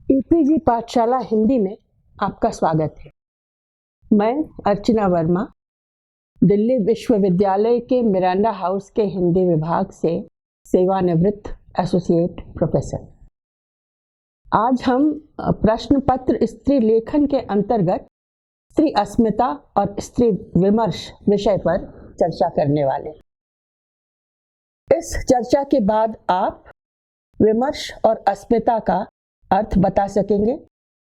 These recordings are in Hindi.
यूपीजी पाठशाला हिंदी में आपका स्वागत है। मैं अर्चना वर्मा दिल्ली विश्वविद्यालय के मिरांडा हाउस के हिंदी विभाग से सेवानिवृत्त एसोसिएट प्रोफेसर। आज हम प्रश्न पत्र स्त्री लेखन के अंतर्गत स्त्री अस्मिता और स्त्री विमर्श विषय पर चर्चा करने वाले हैं। इस चर्चा के बाद आप विमर्श और अस्मिता का अर्थ बता सकेंगे,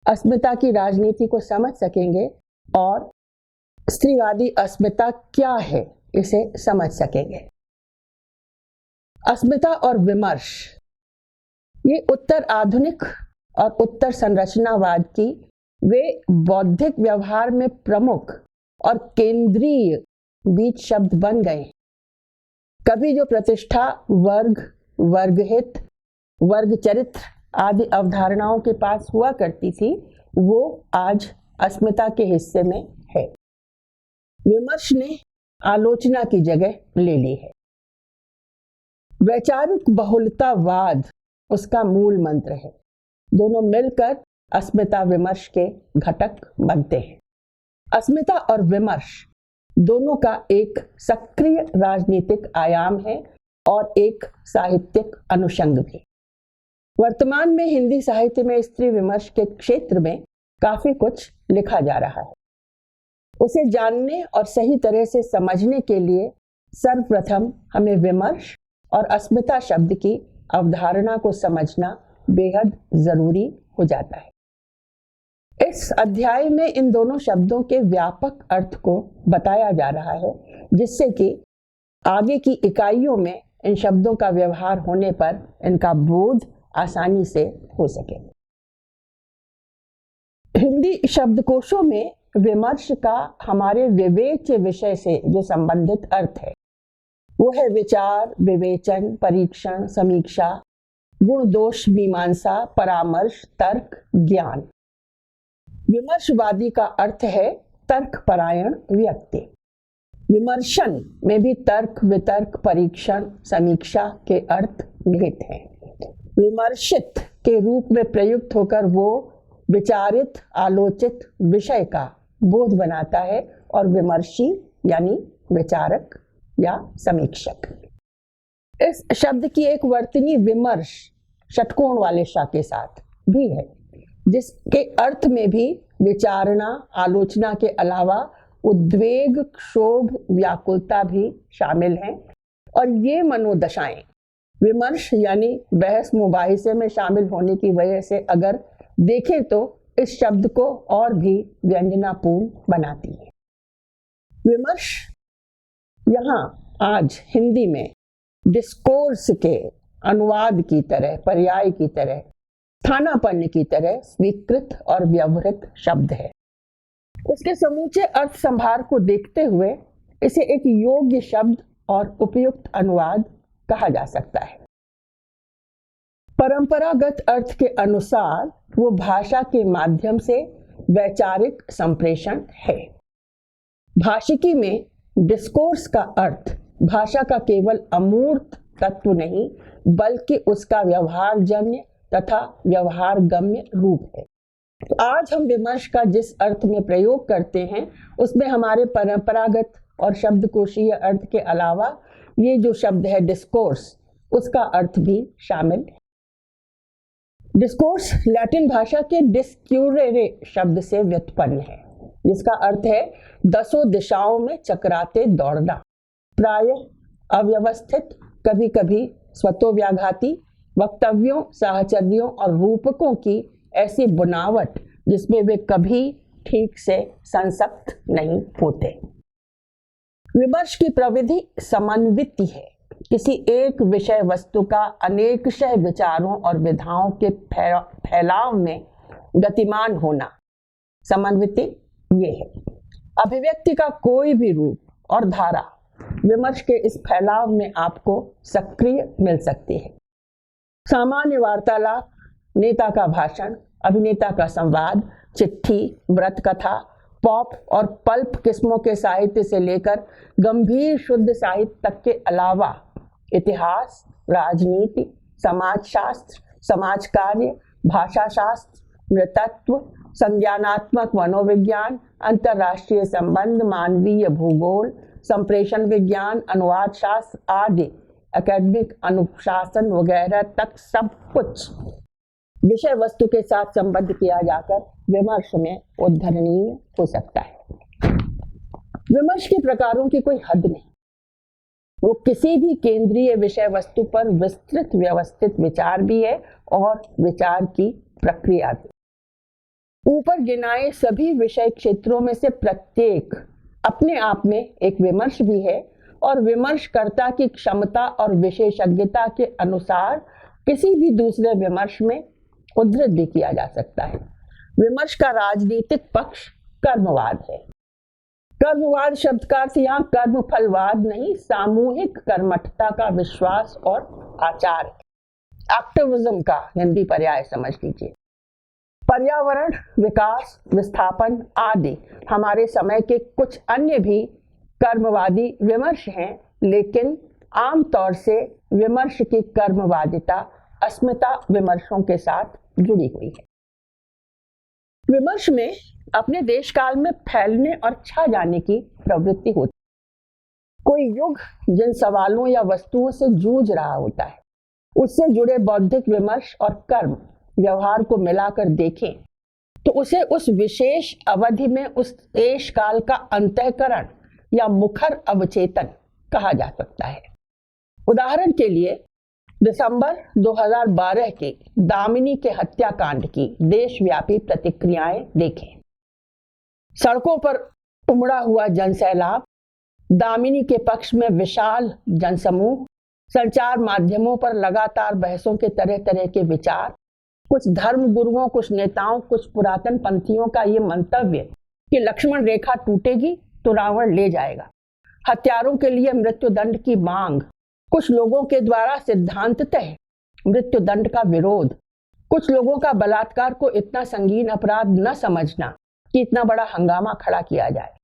अस्मिता की राजनीति को समझ सकेंगे और स्त्रीवादी अस्मिता क्या है इसे समझ सकेंगे। अस्मिता और विमर्श ये उत्तर आधुनिक और उत्तर संरचनावाद की वे बौद्धिक व्यवहार में प्रमुख और केंद्रीय बीज शब्द बन गए। कभी जो प्रतिष्ठा, वर्ग, वर्गहित, वर्ग चरित्र आदि अवधारणाओं के पास हुआ करती थी, वो आज अस्मिता के हिस्से में है। विमर्श ने आलोचना की जगह ले ली है। वैचारिक बहुलतावाद उसका मूल मंत्र है। दोनों मिलकर अस्मिता विमर्श के घटक बनते हैं। अस्मिता और विमर्श दोनों का एक सक्रिय राजनीतिक आयाम है और एक साहित्यिक अनुषंग भी। वर्तमान में हिंदी साहित्य में स्त्री विमर्श के क्षेत्र में काफी कुछ लिखा जा रहा है। उसे जानने और सही तरह से समझने के लिए सर्वप्रथम हमें विमर्श और अस्मिता शब्द की अवधारणा को समझना बेहद जरूरी हो जाता है। इस अध्याय में इन दोनों शब्दों के व्यापक अर्थ को बताया जा रहा है, जिससे कि आगे की इकाइयों में इन शब्दों का व्यवहार होने पर इनका बोध आसानी से हो सके। हिंदी शब्दकोशों में विमर्श का हमारे विवेच्य विषय से जो संबंधित अर्थ है वो है विचार, विवेचन, परीक्षण, समीक्षा, गुण दोष मीमांसा, परामर्श, तर्क, ज्ञान। विमर्शवादी का अर्थ है तर्कपरायण व्यक्ति। विमर्शन में भी तर्क, वितर्क, परीक्षण, समीक्षा के अर्थ निहित हैं। विमर्शित के रूप में प्रयुक्त होकर वो विचारित, आलोचित विषय का बोध बनाता है और विमर्शी यानी विचारक या समीक्षक। इस शब्द की एक वर्तनी विमर्श षटकोण वाले श के साथ भी है, जिसके अर्थ में भी विचारणा, आलोचना के अलावा उद्वेग, क्षोभ, व्याकुलता भी शामिल हैं। और ये मनोदशाएं विमर्श यानी बहस मुबाहिसे में शामिल होने की वजह से अगर देखें तो इस शब्द को और भी व्यंजनापूर्ण बनाती है। विमर्श यहाँ आज हिंदी में डिस्कोर्स के अनुवाद की तरह, पर्याय की तरह, स्थानापन्न की तरह स्वीकृत और व्यवहृत शब्द है। उसके समूचे अर्थ संभार को देखते हुए इसे एक योग्य शब्द और उपयुक्त अनुवाद कहा जा सकता है। परंपरागत अर्थ के अनुसार वो भाषा के माध्यम से वैचारिक संप्रेषण है। भाषिकी में डिस्कोर्स का अर्थ भाषा का केवल अमूर्त तत्व नहीं, बल्कि उसका व्यवहारजन्य तथा व्यवहारगम्य रूप है। तो आज हम विमर्श का जिस अर्थ में प्रयोग करते हैं उसमें हमारे परंपरागत और शब्दकोशीय अर्थ के अलावा ये जो शब्द है डिस्कोर्स, उसका अर्थ भी शामिल है। डिस्कोर्स लैटिन भाषा के डिस्क्यूरेरे शब्द से व्युत्पन्न है, जिसका अर्थ है दसों दिशाओं में चकराते दौड़ना, प्रायः अव्यवस्थित, कभी कभी स्वतोव्याघाती वक्तव्यों, साहचर्यों और रूपकों की ऐसी बनावट जिसमें वे कभी ठीक से संसक्त नहीं होते। विमर्श की प्रविधि समन्वित है, किसी एक विषय वस्तु का अनेकशः विचारों और विधाओं के फैलाव में गतिमान होना समन्विति ये है। अभिव्यक्ति का कोई भी रूप और धारा विमर्श के इस फैलाव में आपको सक्रिय मिल सकती है। सामान्य वार्तालाप, नेता का भाषण, अभिनेता का संवाद, चिट्ठी, व्रत कथा, पॉप और पल्प किस्मों के साहित्य से लेकर गंभीर शुद्ध साहित्य तक के अलावा इतिहास, राजनीति, समाजशास्त्र, समाज कार्य, भाषा शास्त्र, नृतत्व, संज्ञानात्मक मनोविज्ञान, अंतरराष्ट्रीय संबंध, मानवीय भूगोल, संप्रेषण विज्ञान, अनुवाद शास्त्र आदि एकेडमिक अनुशासन वगैरह तक सब कुछ विषय वस्तु के साथ संबद्ध किया जाकर विमर्श में उद्धरणीय हो सकता है। विमर्श के प्रकारों की कोई हद नहीं, वो किसी भी केंद्रीय विषय वस्तु पर विस्तृत व्यवस्थित विचार भी है और विचार की प्रक्रिया भी। ऊपर गिनाए सभी विषय क्षेत्रों में से प्रत्येक अपने आप में एक विमर्श भी है और विमर्शकर्ता की क्षमता और विशेषज्ञता के अनुसार किसी भी दूसरे विमर्श में उद्धृत भी किया जा सकता है। विमर्श का राजनीतिक पक्ष कर्मवाद है। कर्मवाद शब्द का अर्थ यहाँ कर्मफलवाद नहीं, सामूहिक कर्मठता का विश्वास और आचार है। एक्टिविज्म का हिंदी पर्याय समझ लीजिए। पर्यावरण, विकास, विस्थापन आदि हमारे समय के कुछ अन्य भी कर्मवादी विमर्श हैं, लेकिन आमतौर से विमर्श की कर्मवादिता अस्मिता विमर्शों के साथ जुड़ी हुई है। विमर्श में अपने देश काल में फैलने और छा जाने की प्रवृत्ति होती है। कोई युग जिन सवालों या वस्तुओं से जूझ रहा होता है, उससे जुड़े बौद्धिक विमर्श और कर्म व्यवहार को मिलाकर देखें तो उसे उस विशेष अवधि में उस देश काल का अंतःकरण या मुखर अवचेतन कहा जा सकता है। उदाहरण के लिए दिसंबर 2012 के दामिनी के हत्याकांड की देशव्यापी प्रतिक्रियाएं देखें। सड़कों पर उमड़ा हुआ जनसैलाब, दामिनी के पक्ष में विशाल जनसमूह, संचार माध्यमों पर लगातार बहसों के तरह तरह के विचार, कुछ धर्म गुरुओं, कुछ नेताओं, कुछ पुरातन पंथियों का ये मंतव्य कि लक्ष्मण रेखा टूटेगी तो रावण ले जाएगा, हत्यारों के लिए मृत्युदंड की मांग, कुछ लोगों के द्वारा सिद्धांततः मृत्युदंड का विरोध, कुछ लोगों का बलात्कार को इतना संगीन अपराध न समझना कि इतना बड़ा हंगामा खड़ा किया जाए,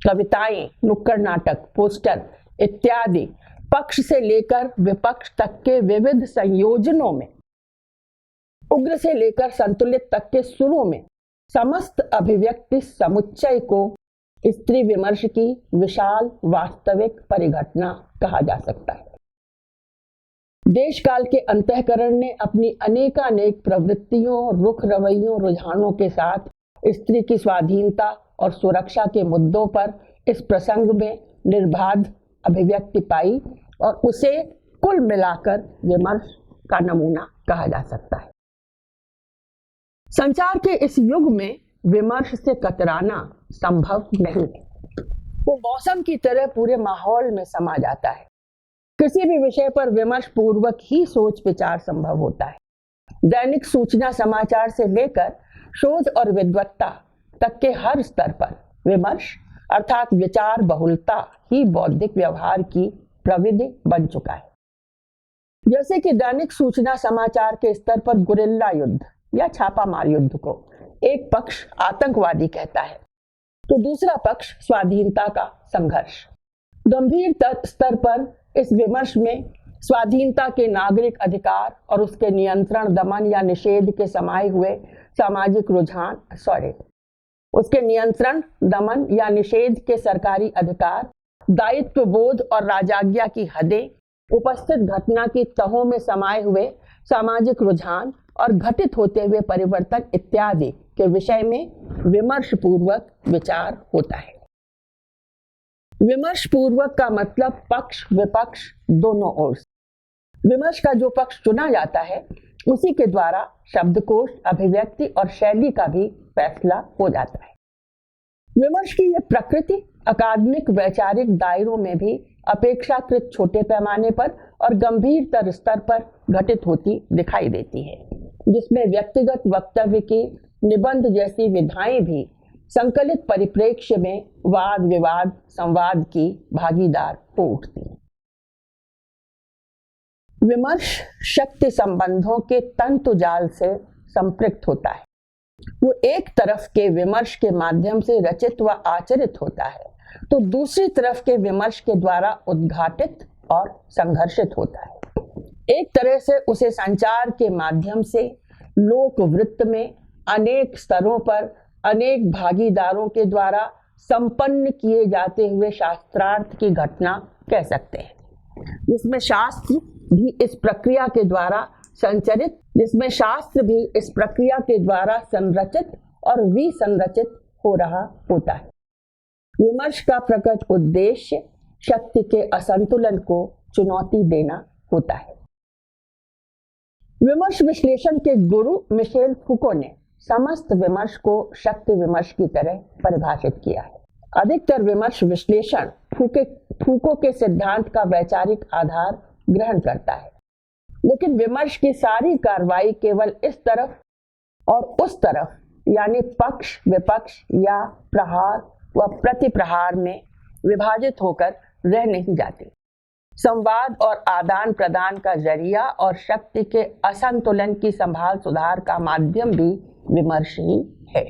कविताएं, नुक्कड़ नाटक, पोस्टर इत्यादि पक्ष से लेकर विपक्ष तक के विविध संयोजनों में, उग्र से लेकर संतुलित तक के सुरों में समस्त अभिव्यक्ति समुच्चय को स्त्री विमर्श की विशाल वास्तविक परिघटना कहा जा सकता है। देश काल के अंतःकरण ने अपनी अनेकानेक प्रवृत्तियों, रुख रवैयों, रुझानों के साथ स्त्री की स्वाधीनता और सुरक्षा के मुद्दों पर इस प्रसंग में निर्बाध अभिव्यक्ति पाई और उसे कुल मिलाकर विमर्श का नमूना कहा जा सकता है। संचार के इस युग में विमर्श से कतराना संभव नहीं है। वो मौसम की तरह पूरे माहौल में समा जाता है। किसी भी विषय पर विमर्श पूर्वक ही सोच विचार संभव होता है। दैनिक सूचना समाचार से लेकर शोध और विद्वत्ता तक के हर स्तर पर विमर्श अर्थात विचार बहुलता ही बौद्धिक व्यवहार की प्रविधि बन चुका है। जैसे कि दैनिक सूचना समाचार के स्तर पर गुरिल्ला युद्ध या छापामार युद्ध को एक पक्ष आतंकवादी कहता है तो दूसरा पक्ष स्वाधीनता का संघर्ष। गंभीर स्तर पर इस विमर्श में स्वाधीनता के नागरिक अधिकार और उसके नियंत्रण, दमन या निषेध के समाये हुए सामाजिक रुझान, उसके नियंत्रण, दमन या निषेध के सरकारी अधिकार, दायित्व बोध और राजाज्ञा की हदें, उपस्थित घटना की तहों में समाये हुए सामाजिक रुझान और घटित होते हुए परिवर्तन इत्यादि के विषय में विमर्श पूर्वक विचार होता है। विमर्श पूर्वक का मतलब पक्ष विपक्ष दोनों ओर से। विमर्श का जो पक्ष चुना जाता है उसी के द्वारा शब्दकोश, अभिव्यक्ति और शैली का भी फैसला हो जाता है। विमर्श की यह प्रकृति अकादमिक वैचारिक दायरों में भी अपेक्षाकृत छोटे पैमाने पर और गंभीरतर स्तर पर घटित होती दिखाई देती है, जिसमें व्यक्तिगत वक्तव्य की निबंध जैसी विधाएं भी संकलित परिप्रेक्ष्य में वाद विवाद संवाद की भागीदार हो उठती हैं। विमर्श शक्ति संबंधों के तंतुजाल से संपृक्त होता है। वो एक तरफ के विमर्श के माध्यम से रचित व आचरित होता है तो दूसरी तरफ के विमर्श के द्वारा उद्घाटित और संघर्षित होता है। एक तरह से उसे संचार के माध्यम से लोक वृत्त में अनेक स्तरों पर अनेक भागीदारों के द्वारा संपन्न किए जाते हुए शास्त्रार्थ की घटना कह सकते हैं, जिसमें शास्त्र भी इस प्रक्रिया के द्वारा संरचित और विसंरचित हो रहा होता है। विमर्श का प्रकट उद्देश्य शक्ति के असंतुलन को चुनौती देना होता है। विमर्श विश्लेषण के गुरु मिशेल फूको ने समस्त विमर्श को शक्ति विमर्श की तरह परिभाषित किया है। अधिकतर विमर्श विश्लेषण फूको के सिद्धांत का वैचारिक आधार ग्रहण करता है, लेकिन विमर्श की सारी कार्रवाई केवल इस तरफ और उस तरफ यानी पक्ष विपक्ष या प्रहार व प्रतिप्रहार में विभाजित होकर रह नहीं जाती। संवाद और आदान प्रदान का जरिया और शक्ति के असंतुलन की संभाल सुधार का माध्यम भी विमर्श ही है।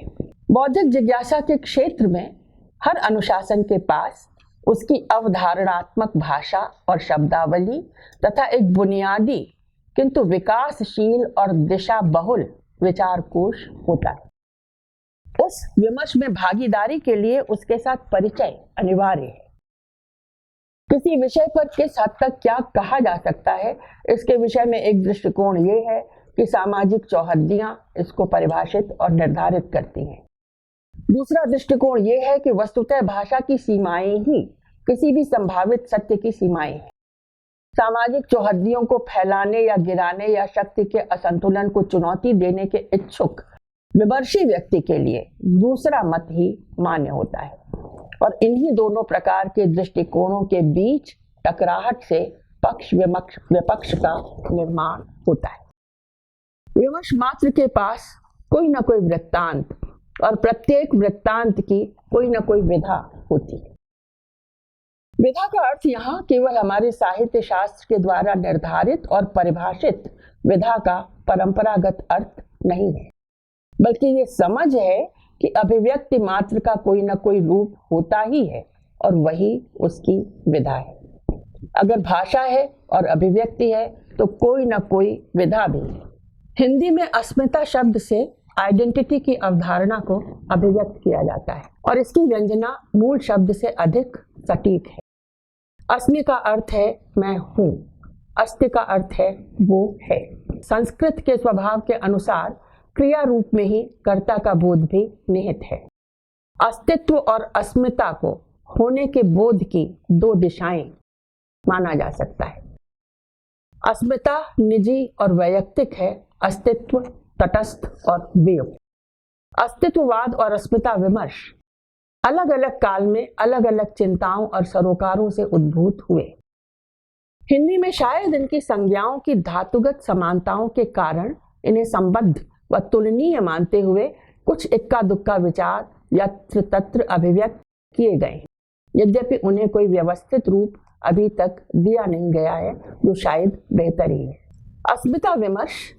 बौद्धिक जिज्ञासा के क्षेत्र में हर अनुशासन के पास उसकी अवधारणात्मक भाषा और शब्दावली तथा एक बुनियादी किंतु विकासशील और दिशा बहुल विचार कोश होता है। उस विमर्श में भागीदारी के लिए उसके साथ परिचय अनिवार्य है। किसी विषय पर किस हद तक क्या कहा जा सकता है, इसके विषय में एक दृष्टिकोण ये है कि सामाजिक चौहद्दियां इसको परिभाषित और निर्धारित करती हैं। दूसरा दृष्टिकोण ये है कि वस्तुतः भाषा की सीमाएं ही किसी भी संभावित सत्य की सीमाएं हैं। सामाजिक चौहद्दियों को फैलाने या गिराने या शक्ति के असंतुलन को चुनौती देने के इच्छुक विमर्शी व्यक्ति के लिए दूसरा मत ही मान्य होता है, और इन्हीं दोनों प्रकार के दृष्टिकोणों के बीच टकराहट से पक्ष विपक्ष का निर्माण होता है। विमर्श मात्र के पास कोई न कोई वृत्तांत और प्रत्येक वृत्तांत की कोई न कोई विधा होती है। विधा का अर्थ यहाँ केवल हमारे साहित्य शास्त्र के द्वारा निर्धारित और परिभाषित विधा का परंपरागत अर्थ नहीं है, बल्कि ये समझ है कि अभिव्यक्ति मात्र का कोई न कोई रूप होता ही है और वही उसकी विधा है। अगर भाषा है और अभिव्यक्ति है तो कोई न कोई विधा भी है। हिंदी में अस्मिता शब्द से आइडेंटिटी की अवधारणा को अभिव्यक्त किया जाता है और इसकी व्यंजना मूल शब्द से अधिक सटीक है। अस्मि का अर्थ है मैं हूँ, अस्ति का अर्थ है वो है। संस्कृत के स्वभाव के अनुसार क्रिया रूप में ही कर्ता का बोध भी निहित है। अस्तित्व और अस्मिता को होने के बोध की दो दिशाएं माना जा सकता है। अस्मिता निजी और वैयक्तिक है, अस्तित्व तटस्थ और वियुक्त। अस्तित्ववाद और अस्मिता विमर्श अलग अलग काल में अलग अलग चिंताओं और सरोकारों से उद्भूत हुए। हिंदी में शायद इनकी संज्ञाओं की धातुगत समानताओं के कारण इन्हें संबद्ध व तुलनीय मानते हुए कुछ इक्का दुक्का विचार यत्र तत्र अभिव्यक्त किए गए, यद्यपि उन्हें कोई व्यवस्थित रूप अभी तक दिया नहीं गया है, जो शायद बेहतर ही है। अस्मिता विमर्श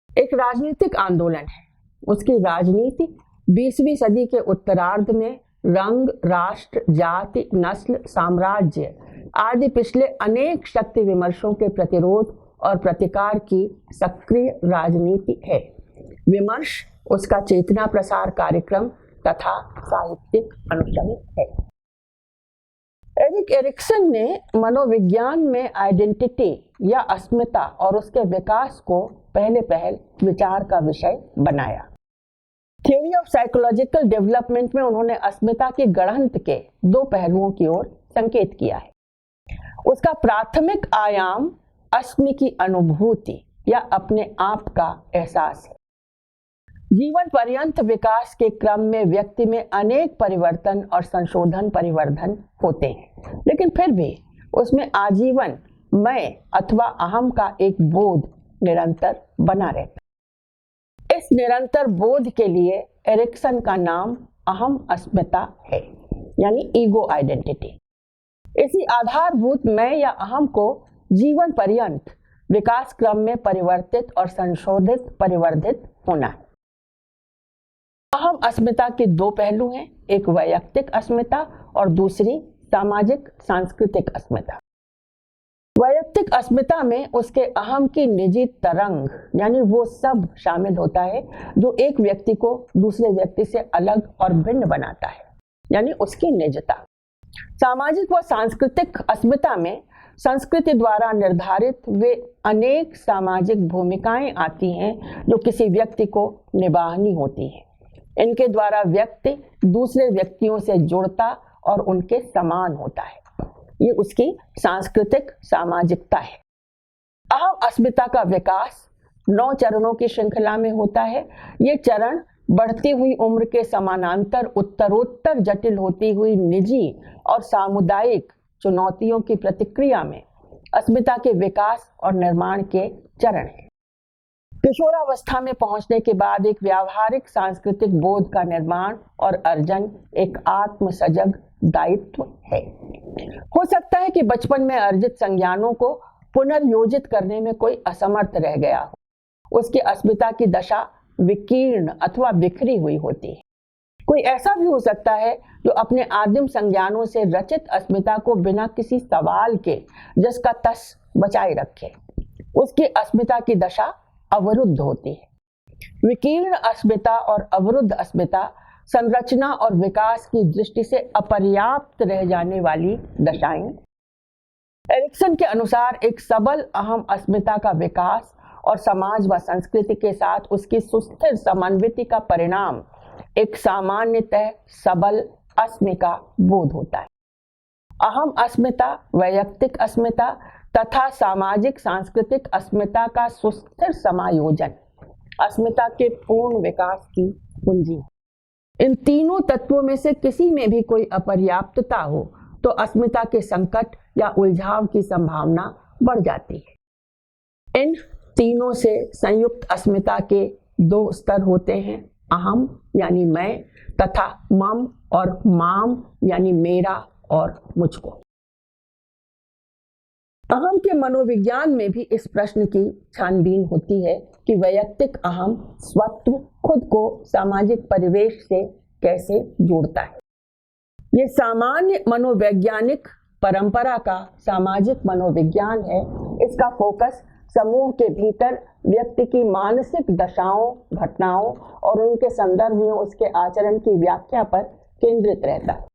एक राजनीतिक आंदोलन है। उसकी राजनीति 20वीं सदी के उत्तरार्ध में रंग, राष्ट्र, जाति, नस्ल, साम्राज्य आदि पिछले अनेक शक्ति विमर्शों के प्रतिरोध और प्रतिकार की सक्रिय राजनीति है। विमर्श उसका चेतना प्रसार कार्यक्रम तथा साहित्यिक अनुषंग है। एरिक एरिक्सन ने मनोविज्ञान में आइडेंटिटी या अस्मिता और उसके विकास को पहल विचार का विषय बनाया। थ्योरी ऑफ साइकोलॉजिकल डेवलपमेंट में उन्होंने अस्मिता की गणहंत के दो पहलुओं की ओर संकेत किया है। उसका प्राथमिक आयाम अस्मि की अनुभूति या अपने आप का एहसास है। जीवन पर्यंत विकास के क्रम में व्यक्ति में अनेक परिवर्तन और संशोधन परिवर्धन होते हैं, लेकिन फिर भी उसमें आजीवन मैं अथवा अहम का एक बोध निरंतर बना रहता है। इस निरंतर बोध के लिए एरिक्सन का नाम अहम अस्मिता है, यानी ईगो आइडेंटिटी। इसी आधारभूत मैं या अहम को जीवन पर्यंत विकास क्रम में परिवर्तित और संशोधित परिवर्धित होना है। अहम अस्मिता के दो पहलू हैं, एक वैयक्तिक अस्मिता और दूसरी सामाजिक सांस्कृतिक अस्मिता। वैयक्तिक अस्मिता में उसके अहम की निजी तरंग यानी वो सब शामिल होता है जो एक व्यक्ति को दूसरे व्यक्ति से अलग और भिन्न बनाता है, यानी उसकी निजता। सामाजिक व सांस्कृतिक अस्मिता में संस्कृति द्वारा निर्धारित वे अनेक सामाजिक भूमिकाएं आती हैं जो किसी व्यक्ति को निभानी होती हैं। इनके द्वारा व्यक्ति दूसरे व्यक्तियों से जुड़ता और उनके समान होता है। ये उसकी सांस्कृतिक सामाजिकता है। अहम अस्मिता का विकास 9 चरणों की श्रृंखला में होता है। ये चरण बढ़ती हुई उम्र के समानांतर उत्तरोत्तर जटिल होती हुई निजी और सामुदायिक चुनौतियों की प्रतिक्रिया में अस्मिता के विकास और निर्माण के चरण हैं। किशोरावस्था में पहुंचने के बाद एक व्यावहारिक सांस्कृतिक बोध का निर्माण और अर्जन एक आत्मसजग दायित्व है। हो सकता है कि बचपन में अर्जित संज्ञानों को पुनर्योजित करने में कोई असमर्थ रह गया हो। उसकी अस्मिता की दशा विकीर्ण अथवा बिखरी हुई होती है। कोई ऐसा भी हो सकता है जो अपने आदिम संज्ञानों से रचित अस्मिता को बिना किसी सवाल के जस का तस बचाए रखे। उसकी अस्मिता की दशा अवरुद्ध होती है। विकीर्ण अस्मिता और अवरुद्ध अस्मिता संरचना और विकास की दृष्टि से अपर्याप्त रह जाने वाली दशाएं। एरिक्सन के अनुसार एक सबल अहम अस्मिता का विकास और समाज व संस्कृति के साथ उसकी सुस्थिर समन्विति का परिणाम एक सामान्यतः सबल अस्मि का बोध होता है। अहम अस्मिता, वैयक्तिक अस्मिता तथा सामाजिक सांस्कृतिक अस्मिता का सुस्थिर समायोजन अस्मिता के पूर्ण विकास की कुंजी। इन तीनों तत्वों में से किसी में भी कोई अपर्याप्तता हो तो अस्मिता के संकट या उलझाव की संभावना बढ़ जाती है। इन तीनों से संयुक्त अस्मिता के 2 स्तर होते हैं, अहम यानी मैं तथा मम और माम यानी मेरा और मुझको। अहम के मनोविज्ञान में भी इस प्रश्न की छानबीन होती है कि वैयक्तिक अहम स्वत्व खुद को सामाजिक परिवेश से कैसे जोड़ता है। ये सामान्य मनोवैज्ञानिक परंपरा का सामाजिक मनोविज्ञान है। इसका फोकस समूह के भीतर व्यक्ति की मानसिक दशाओं, घटनाओं और उनके संदर्भ में उसके आचरण की व्याख्या पर केंद्रित रहता है।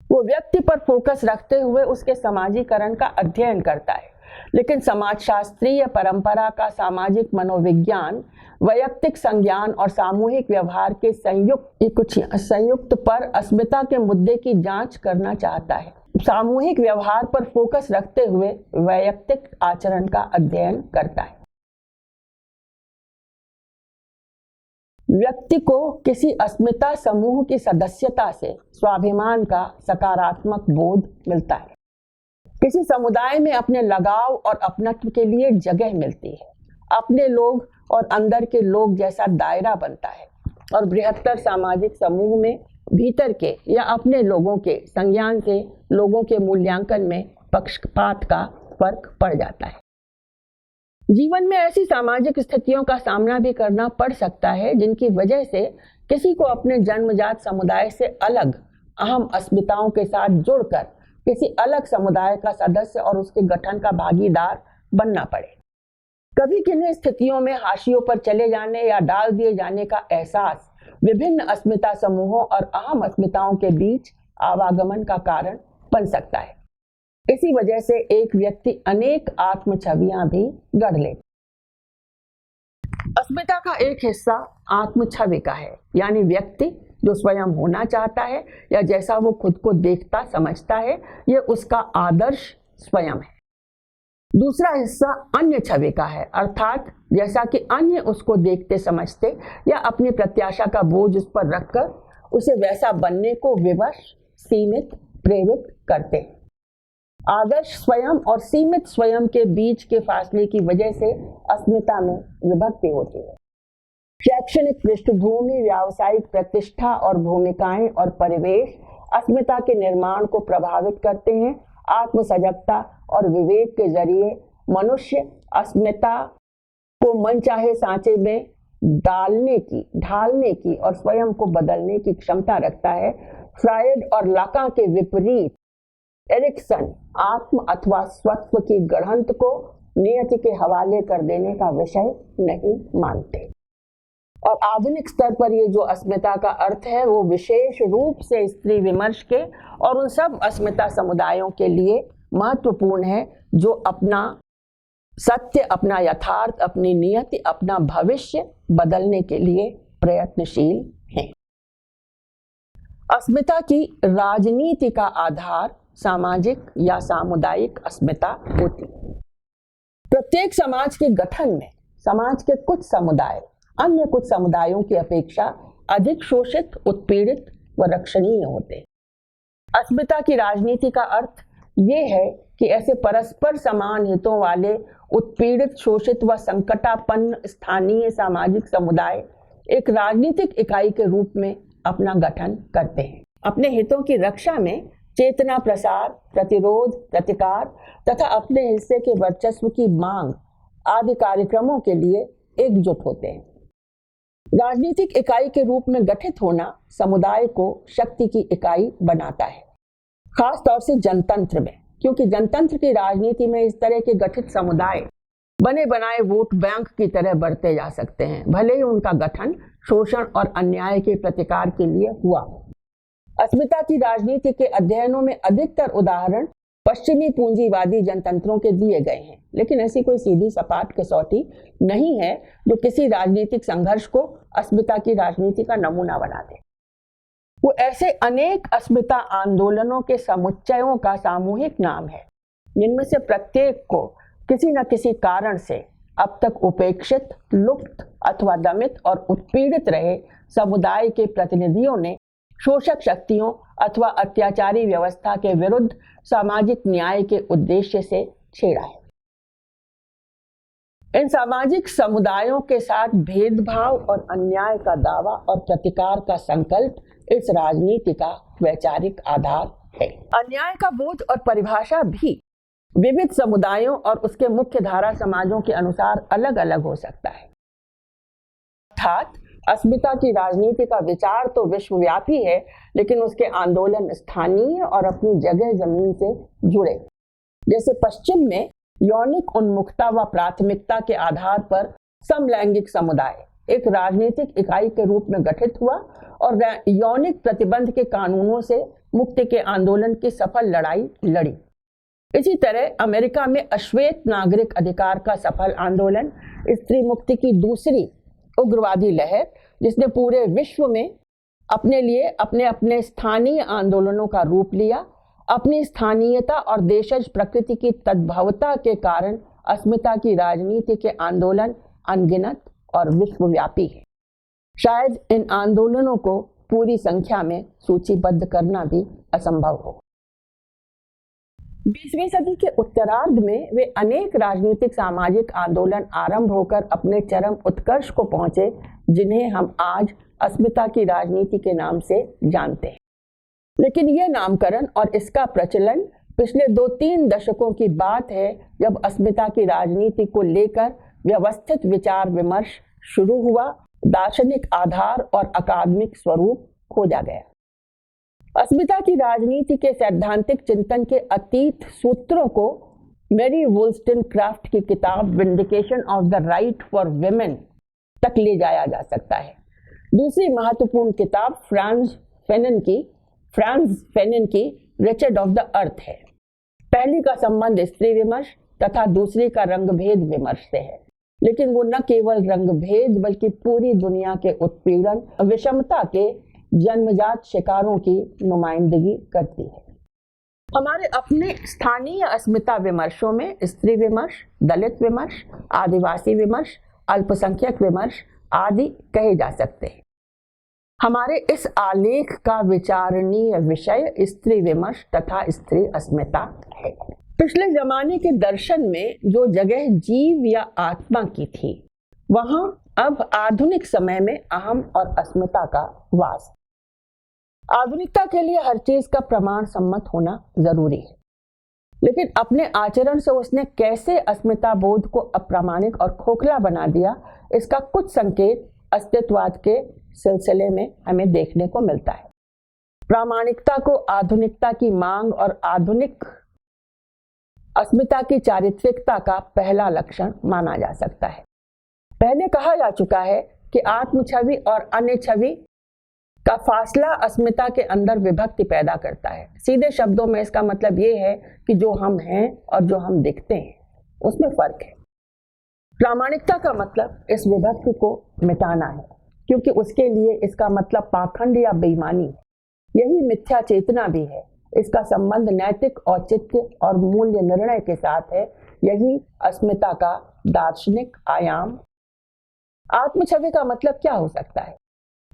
वो व्यक्ति पर फोकस रखते हुए उसके समाजीकरण का अध्ययन करता है। लेकिन समाजशास्त्रीय परंपरा का सामाजिक मनोविज्ञान वैयक्तिक संज्ञान और सामूहिक व्यवहार के संयुक्त पर अस्मिता के मुद्दे की जांच करना चाहता है। सामूहिक व्यवहार पर फोकस रखते हुए वैयक्तिक आचरण का अध्ययन करता है। व्यक्ति को किसी अस्मिता समूह की सदस्यता से स्वाभिमान का सकारात्मक बोध मिलता है। किसी समुदाय में अपने लगाव और अपनत्व के लिए जगह मिलती है। अपने लोग और अंदर के लोग जैसा दायरा बनता है और बृहत्तर सामाजिक समूह में भीतर के या अपने लोगों के संज्ञान से लोगों के मूल्यांकन में पक्षपात का फर्क पड़ जाता है। जीवन में ऐसी सामाजिक स्थितियों का सामना भी करना पड़ सकता है जिनकी वजह से किसी को अपने जन्मजात समुदाय से अलग अहम अस्मिताओं के साथ जुड़कर किसी अलग समुदाय का सदस्य और उसके गठन का भागीदार बनना पड़े। कभी किन्हीं स्थितियों में हाशियों पर चले जाने या डाल दिए जाने का एहसास विभिन्न अस्मिता समूहों और अहम अस्मिताओं के बीच आवागमन का कारण बन सकता है। इसी वजह से एक व्यक्ति अनेक आत्म छवियां भी गढ़ ले। अस्मिता का एक हिस्सा आत्म छवि का है, यानी व्यक्ति जो स्वयं होना चाहता है या जैसा वो खुद को देखता समझता है, यह उसका आदर्श स्वयं है। दूसरा हिस्सा अन्य छवि का है, अर्थात जैसा कि अन्य उसको देखते समझते या अपनी प्रत्याशा का बोझ उस पर रखकर उसे वैसा बनने को विवश, सीमित, प्रेरित करते हैं। आदर्श स्वयं और सीमित स्वयं के बीच के फासले की वजह से अस्मिता में विभक्ति होती है। शैक्षणिक पृष्ठभूमि, व्यावसायिक प्रतिष्ठा और भूमिकाएं और परिवेश अस्मिता के निर्माण को प्रभावित करते हैं। आत्म सजगता और विवेक के जरिए मनुष्य अस्मिता को मनचाहे सांचे में ढालने की और स्वयं को बदलने की क्षमता रखता है। फ्रायड और लाकां के विपरीत एरिक्सन आत्म अथवा स्वत्व की गढ़ंत को नियति के हवाले कर देने का विषय नहीं मानते और आधुनिक स्तर पर ये जो अस्मिता का अर्थ है वो विशेष रूप से स्त्री विमर्श के और उन सब अस्मिता समुदायों के लिए महत्वपूर्ण है जो अपना सत्य, अपना यथार्थ, अपनी नियति, अपना भविष्य बदलने के लिए प्रयत्नशील हैं। अस्मिता की राजनीति का आधार सामाजिक या सामुदायिक अस्मिता होती है। प्रत्येक समाज के गठन में समाज के कुछ समुदाय अन्य कुछ समुदायों की अपेक्षा अधिक शोषित, उत्पीड़ित व रक्षणीय होते। अस्मिता की राजनीति का अर्थ ये है कि ऐसे परस्पर समान हितों वाले उत्पीड़ित, शोषित व संकटापन्न स्थानीय सामाजिक समुदाय एक राजनीतिक इकाई के रूप में अपना गठन करते हैं। अपने हितों की रक्षा में चेतना प्रसार, प्रतिरोध, प्रतिकार तथा अपने हिस्से के वर्चस्व की मांग आदि कार्यक्रमों के लिए एकजुट होते हैं। राजनीतिक इकाई के रूप में गठित होना समुदाय को शक्ति की इकाई बनाता है, खास तौर से जनतंत्र में, क्योंकि जनतंत्र की राजनीति में इस तरह के गठित समुदाय बने बनाए वोट बैंक की तरह बढ़ते जा सकते हैं, भले ही उनका गठन शोषण और अन्याय के प्रतिकार के लिए हुआ। अस्मिता की राजनीति के अध्ययनों में अधिकतर उदाहरण पश्चिमी पूंजीवादी जनतंत्रों के दिए गए हैं, लेकिन ऐसी कोई सीधी सपाट कसौटी नहीं है जो किसी राजनीतिक संघर्ष को अस्मिता की राजनीति का नमूना बना दे। वो ऐसे अनेक अस्मिता आंदोलनों के समुच्चयों का सामूहिक नाम है जिनमें से प्रत्येक को किसी न किसी कारण से अब तक उपेक्षित, लुप्त अथवा दमित और उत्पीड़ित रहे समुदाय के प्रतिनिधियों ने शोषक शक्तियों अथवा अत्याचारी व्यवस्था के विरुद्ध सामाजिक न्याय के उद्देश्य से छेड़ा है। इन सामाजिक समुदायों के साथ भेदभाव और अन्याय का दावा और प्रतिकार का संकल्प इस राजनीति का वैचारिक आधार है। अन्याय का बोध और परिभाषा भी विविध समुदायों और उसके मुख्य धारा समाजों के अनुसार अलग अलग हो सकता है। अर्थात अस्मिता की राजनीति का विचार तो विश्वव्यापी है, लेकिन उसके आंदोलन स्थानीय और अपनी जगह जमीन से जुड़े। जैसे पश्चिम में यौनिक उन्मुखता व प्राथमिकता के आधार पर समलैंगिक समुदाय एक राजनीतिक इकाई के रूप में गठित हुआ और यौनिक प्रतिबंध के कानूनों से मुक्ति के आंदोलन की सफल लड़ाई लड़ी। इसी तरह अमेरिका में अश्वेत नागरिक अधिकार का सफल आंदोलन, स्त्री मुक्ति की दूसरी उग्रवादी लहर जिसने पूरे विश्व में अपने लिए अपने अपने स्थानीय आंदोलनों का रूप लिया, अपनी स्थानीयता और देशज प्रकृति की तद्भवता के कारण अस्मिता की राजनीति के आंदोलन अनगिनत और विश्वव्यापी है। शायद इन आंदोलनों को पूरी संख्या में सूचीबद्ध करना भी असंभव हो। 20वीं सदी के उत्तरार्ध में वे अनेक राजनीतिक सामाजिक आंदोलन आरंभ होकर अपने चरम उत्कर्ष को पहुंचे, जिन्हें हम आज अस्मिता की राजनीति के नाम से जानते हैं। लेकिन यह नामकरण और इसका प्रचलन पिछले 2-3 दशकों की बात है, जब अस्मिता की राजनीति को लेकर व्यवस्थित विचार विमर्श शुरू हुआ, दार्शनिक आधार और अकादमिक स्वरूप खोजा गया। अस्मिता की राजनीति के सैद्धांतिक चिंतन के अतीत सूत्रों को मैरी वोल्स्टनक्राफ्ट की किताब vindication of the right for women तक ले जाया जा सकता है। दूसरी महत्वपूर्ण किताब फ्रांज फेनन की रिचर्ड ऑफ द अर्थ है। पहली का संबंध स्त्री विमर्श तथा दूसरी का रंगभेद विमर्श से है, लेकिन वो न केवल रंगभेद बल्कि पूरी दुनिया के उत्पीड़न, विषमता के जन्मजात शिकारों की नुमाइंदगी करती है। हमारे अपने स्थानीय अस्मिता विमर्शों में स्त्री विमर्श, दलित विमर्श, आदिवासी विमर्श, अल्पसंख्यक विमर्श आदि कहे जा सकते हैं। हमारे इस आलेख का विचारणीय विषय स्त्री विमर्श तथा स्त्री अस्मिता है। पिछले जमाने के दर्शन में जो जगह जीव या आत्मा की थी, वहां अब आधुनिक समय में अहम और अस्मिता का वास। आधुनिकता के लिए हर चीज का प्रमाण सम्मत होना जरूरी है, लेकिन अपने आचरण से उसने कैसे अस्मिता बोध को अप्रामाणिक और खोखला बना दिया, इसका कुछ संकेत अस्तित्ववाद के सिलसिले में हमें देखने को मिलता है। प्रामाणिकता को आधुनिकता की मांग और आधुनिक अस्मिता की चारित्रिकता का पहला लक्षण माना जा सकता है। पहले कहा जा चुका है कि आत्म छवि और अन्य छवि का फासला अस्मिता के अंदर विभक्ति पैदा करता है। सीधे शब्दों में इसका मतलब ये है कि जो हम हैं और जो हम दिखते हैं उसमें फर्क है। प्रामाणिकता का मतलब इस विभक्ति को मिटाना है, क्योंकि उसके लिए इसका मतलब पाखंड या बेईमानी है। यही मिथ्या चेतना भी है। इसका संबंध नैतिक औचित्य और मूल्य निर्णय के साथ है। यही अस्मिता का दार्शनिक आयाम। आत्मछवि का मतलब क्या हो सकता है?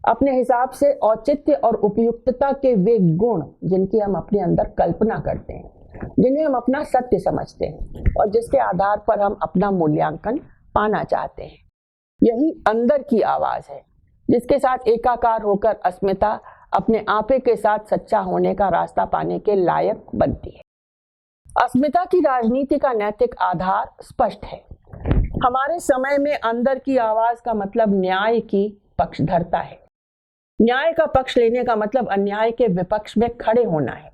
अपने हिसाब से औचित्य और उपयुक्तता के वे गुण जिनकी हम अपने अंदर कल्पना करते हैं, जिन्हें हम अपना सत्य समझते हैं और जिसके आधार पर हम अपना मूल्यांकन पाना चाहते हैं। यही अंदर की आवाज है जिसके साथ एकाकार होकर अस्मिता अपने आपे के साथ सच्चा होने का रास्ता पाने के लायक बनती है। अस्मिता की राजनीति का नैतिक आधार स्पष्ट है। हमारे समय में अंदर की आवाज का मतलब न्याय की पक्षधरता है। न्याय का पक्ष लेने का मतलब अन्याय के विपक्ष में खड़े होना है।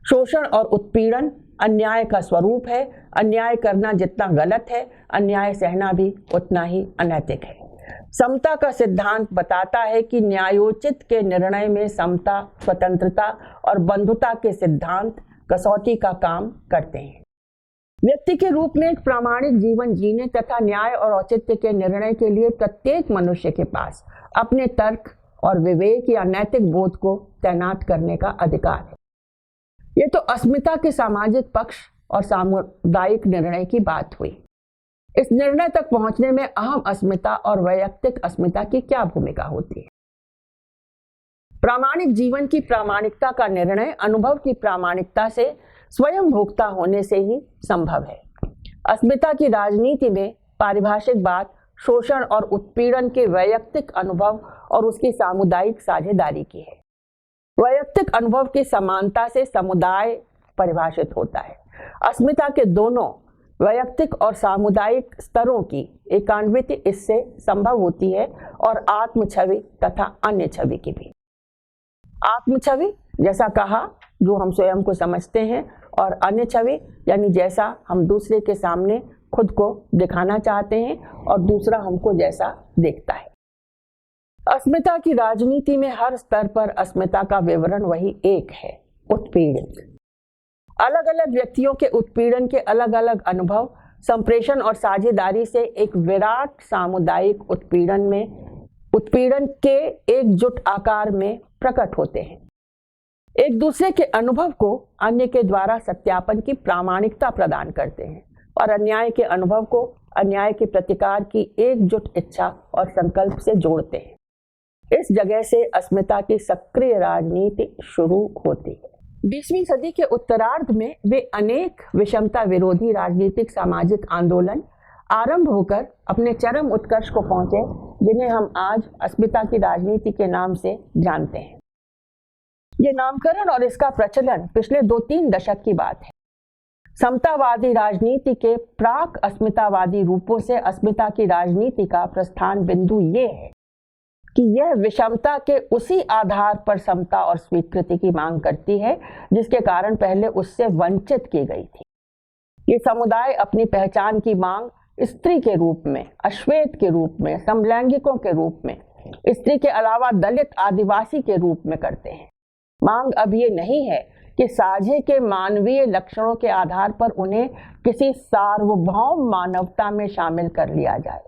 शोषण और उत्पीड़न अन्याय का स्वरूप है। अन्याय करना जितना गलत है, अन्याय सहना भी उतना ही अनैतिक है। समता का सिद्धांत बताता है कि न्यायोचित के निर्णय में समता, स्वतंत्रता और बंधुता के सिद्धांत कसौटी का काम करते हैं। व्यक्ति के रूप में एक प्रामाणिक जीवन जीने तथा न्याय और औचित्य के निर्णय के लिए प्रत्येक मनुष्य के पास अपने तर्क और विवेक या नैतिक बोध को तैनात करने का अधिकार है। ये तो अस्मिता के सामाजिक पक्ष और सामुदायिक निर्णय की बात हुई। इस निर्णय तक पहुंचने में अहम अस्मिता और वैयक्तिक अस्मिता की क्या भूमिका होती है? प्रामाणिक जीवन की प्रामाणिकता का निर्णय अनुभव की प्रामाणिकता से स्वयं भोक्ता होने से ही संभव है। अस्मिता की राजनीति में पारिभाषिक बात शोषण और उत्पीड़न के वैयक्तिक अनुभव और उसकी सामुदायिक साझेदारी की है। वैयक्तिक अनुभव की समानता से समुदाय परिभाषित होता है। अस्मिता के दोनों वैयक्तिक और सामुदायिक स्तरों की एकान्विति इससे संभव होती है, और आत्म छवि तथा अन्य छवि की भी। आत्म छवि जैसा कहा जो हम स्वयं को समझते हैं, और अन्य छवि यानी जैसा हम दूसरे के सामने खुद को दिखाना चाहते हैं और दूसरा हमको जैसा देखता है। अस्मिता की राजनीति में हर स्तर पर अस्मिता का विवरण वही एक है, उत्पीड़ित। अलग अलग व्यक्तियों के उत्पीड़न के अलग अलग अनुभव, संप्रेषण और साझेदारी से एक विराट सामुदायिक उत्पीड़न के एकजुट आकार में प्रकट होते हैं। एक दूसरे के अनुभव को अन्य के द्वारा सत्यापन की प्रामाणिकता प्रदान करते हैं और अन्याय के अनुभव को अन्याय के प्रतिकार की एकजुट इच्छा और संकल्प से जोड़ते हैं। इस जगह से अस्मिता की सक्रिय राजनीति शुरू होती है। 20वीं सदी के उत्तरार्ध में वे अनेक विषमता विरोधी राजनीतिक सामाजिक आंदोलन आरंभ होकर अपने चरम उत्कर्ष को पहुंचे, जिन्हें हम आज अस्मिता की राजनीति के नाम से जानते हैं। ये नामकरण और इसका प्रचलन पिछले 2-3 दशक की बात है। समतावादी राजनीति के प्राक अस्मितावादी रूपों से अस्मिता की राजनीति का प्रस्थान बिंदु ये है कि यह विषमता के उसी आधार पर समता और स्वीकृति की मांग करती है जिसके कारण पहले उससे वंचित की गई थी। ये समुदाय अपनी पहचान की मांग स्त्री के रूप में, अश्वेत के रूप में, समलैंगिकों के रूप में, स्त्री के अलावा दलित आदिवासी के रूप में करते हैं। मांग अब ये नहीं है कि साझे के मानवीय लक्षणों के आधार पर उन्हें किसी सार्वभौम मानवता में शामिल कर लिया जाए।